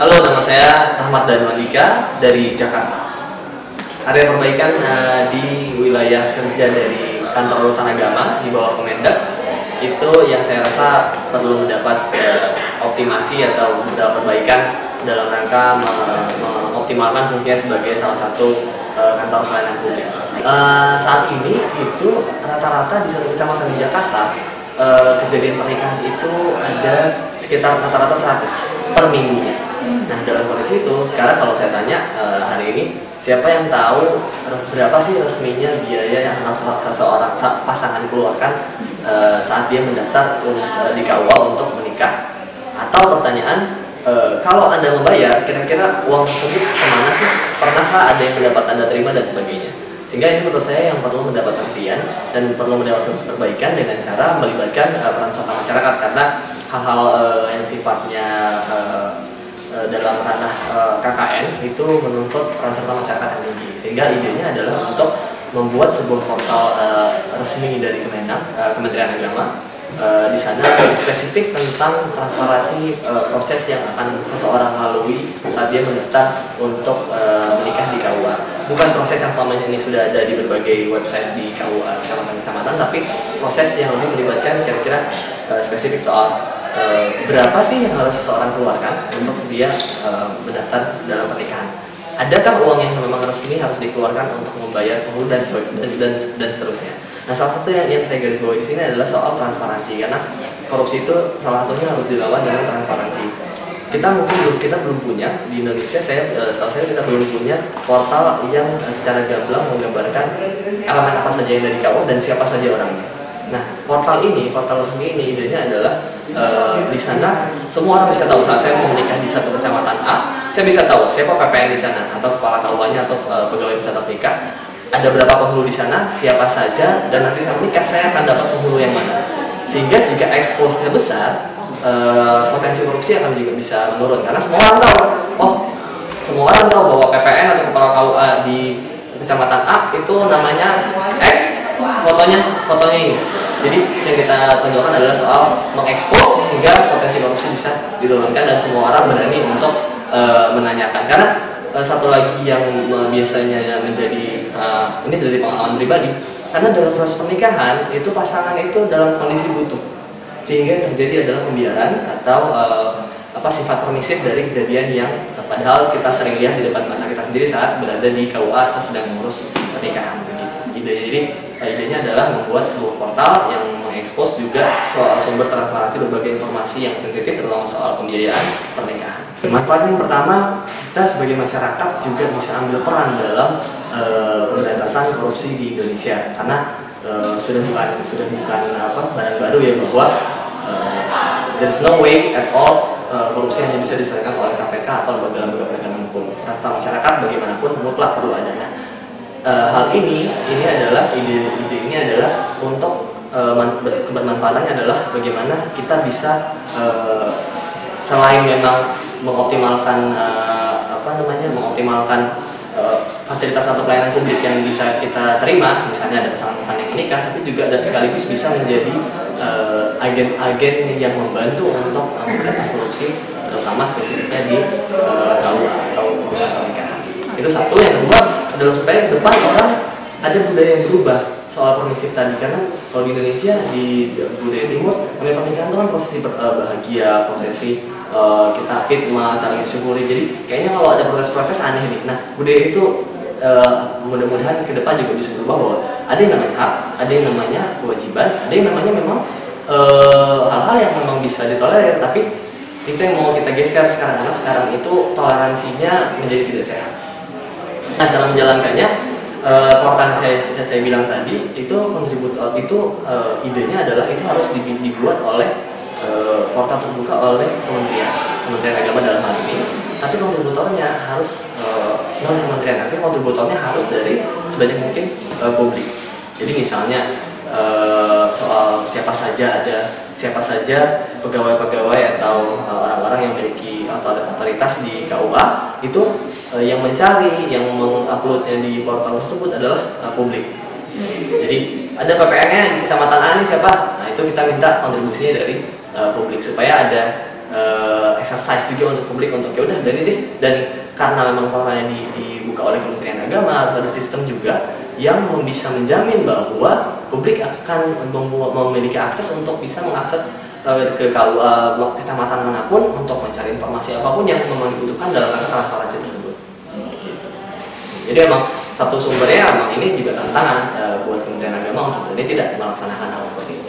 Halo, nama saya Ahmad Danwandika dari Jakarta. Area perbaikan di wilayah kerja dari Kantor Urusan Agama di bawah Kemendak itu yang saya rasa perlu mendapat optimasi atau beberapa perbaikan dalam rangka mengoptimalkan fungsinya sebagai salah satu kantor pelayanan publik. Saat ini itu rata-rata di satu kecamatan di Jakarta kejadian pernikahan itu ada sekitar rata-rata 100 per minggunya. Nah, dalam kondisi itu sekarang kalau saya tanya hari ini, siapa yang tahu berapa sih resminya biaya yang harus seseorang pasangan keluarkan saat dia mendaftar di KUA untuk menikah? Atau pertanyaan, kalau Anda membayar, kira-kira uang tersebut kemana sih? Pernahkah ada yang mendapat Anda terima dan sebagainya? Sehingga ini menurut saya yang perlu mendapat perhatian dan perlu mendapat perbaikan dengan cara melibatkan peran serta masyarakat, karena hal-hal yang sifatnya dalam ranah KKN itu menuntut peran serta masyarakat yang tinggi. Sehingga idenya adalah untuk membuat sebuah portal resmi dari Kementerian Agama. Di sana spesifik tentang transparansi proses yang akan seseorang lalui saat dia mendaftar untuk menikah di KUA. Bukan proses yang selama ini sudah ada di berbagai website di KUA kecamatan-kecamatan, tapi proses yang lebih melibatkan kira-kira spesifik soal berapa sih yang harus seseorang keluarkan untuk dia mendaftar dalam pernikahan. Adakah uang yang memang resmi harus dikeluarkan untuk membayar penghulu dan seterusnya. Nah, salah satu yang saya garis bawahi di sini adalah soal transparansi, karena korupsi itu salah satunya harus dilawan dengan transparansi. Kita belum punya di Indonesia, setahu saya kita belum punya portal yang secara gamblang menggambarkan elemen apa saja yang ada di KUA dan siapa saja orangnya. Nah, portal resmi ini idenya adalah di sana semua orang bisa tahu. Saat saya mau menikah di satu kecamatan A, saya bisa tahu siapa PPN di sana atau kepala KUA-nya atau pegawai pencatat nikah. Ada berapa penghulu di sana, siapa saja, dan nanti saya menikah saya akan dapat penghulu yang mana. Sehingga jika expose-nya besar, potensi korupsi akan juga bisa menurun, karena semua orang tahu. Semua orang tahu bahwa PPN atau kepala KUA di kecamatan A itu namanya X, fotonya ini. Jadi yang kita tonjolkan adalah soal mengekspos hingga potensi korupsi bisa diturunkan dan semua orang berani untuk menanyakan. Karena satu lagi yang biasanya menjadi ini dari pengalaman pribadi, karena dalam proses pernikahan itu pasangan itu dalam kondisi butuh, sehingga yang terjadi adalah pembiaran atau sifat permisif dari kejadian yang padahal kita sering lihat di depan mata kita sendiri saat berada di KUA atau sedang mengurus pernikahan begitu. Idenya adalah membuat sebuah portal yang mengekspos juga soal sumber transparansi berbagai informasi yang sensitif, terutama soal pembiayaan pernikahan. Manfaat yang pertama, kita sebagai masyarakat juga bisa ambil peran dalam pemberantasan korupsi di Indonesia, karena sudah bukan barang baru ya, bahwa there's no way at all korupsi hanya bisa diselesaikan oleh KPK atau lembaga-lembaga penegakan hukum. Rasa masyarakat bagaimanapun mutlak perlu ada. Hal ini adalah ide ini adalah untuk kebermanfaatannya adalah bagaimana kita bisa selain memang mengoptimalkan fasilitas atau pelayanan publik yang bisa kita terima, misalnya ada pasangan-pasangan yang menikah, tapi juga sekaligus bisa menjadi agen-agen yang membantu untuk memberantas korupsi, terutama spesifiknya di KUA atau urusan pernikahan. Itu satu. Yang kedua adalah supaya ke depan orang ada budaya yang berubah soal permisif tadi, karena kalau di Indonesia, di budaya timur, namanya pernikahan itu kan prosesi bahagia, prosesi kita khidmat, saling mensyukuri. Jadi kayaknya kalau ada protes-protes aneh nih. Nah, budaya itu mudah-mudahan ke depan juga bisa berubah, bahwa ada yang namanya hak, ada yang namanya kewajiban, ada yang namanya memang hal-hal yang memang bisa ditolerir, tapi itu yang mau kita geser sekarang, karena sekarang itu toleransinya menjadi tidak sehat. Nah, cara menjalankannya, portal yang saya bilang tadi itu kontributor itu idenya adalah itu harus dibuat oleh portal terbuka oleh Kementerian Agama dalam hal ini, tapi kontributornya harus non kementerian, artinya kontributornya harus dari sebanyak mungkin publik. Jadi misalnya soal siapa saja pegawai-pegawai atau orang-orang yang memiliki atau ada otoritas di KUA itu yang mencari, yang menguploadnya di portal tersebut adalah publik. Jadi ada PPN-nya di kecamatan A ini siapa? Nah, itu kita minta kontribusinya dari publik supaya ada exercise juga untuk publik untuk ya udah dari deh, dan karena memang portalnya dibuka oleh Kementerian Agama, harus ada sistem juga yang bisa menjamin bahwa publik akan memiliki akses untuk bisa mengakses ke kecamatan manapun untuk mencari informasi apapun yang memang dibutuhkan dalam rangka transparansi tersebut. Gitu. Jadi emang satu sumbernya emang ini juga tantangan buat Kementerian Agama untuk ini tidak melaksanakan hal seperti itu.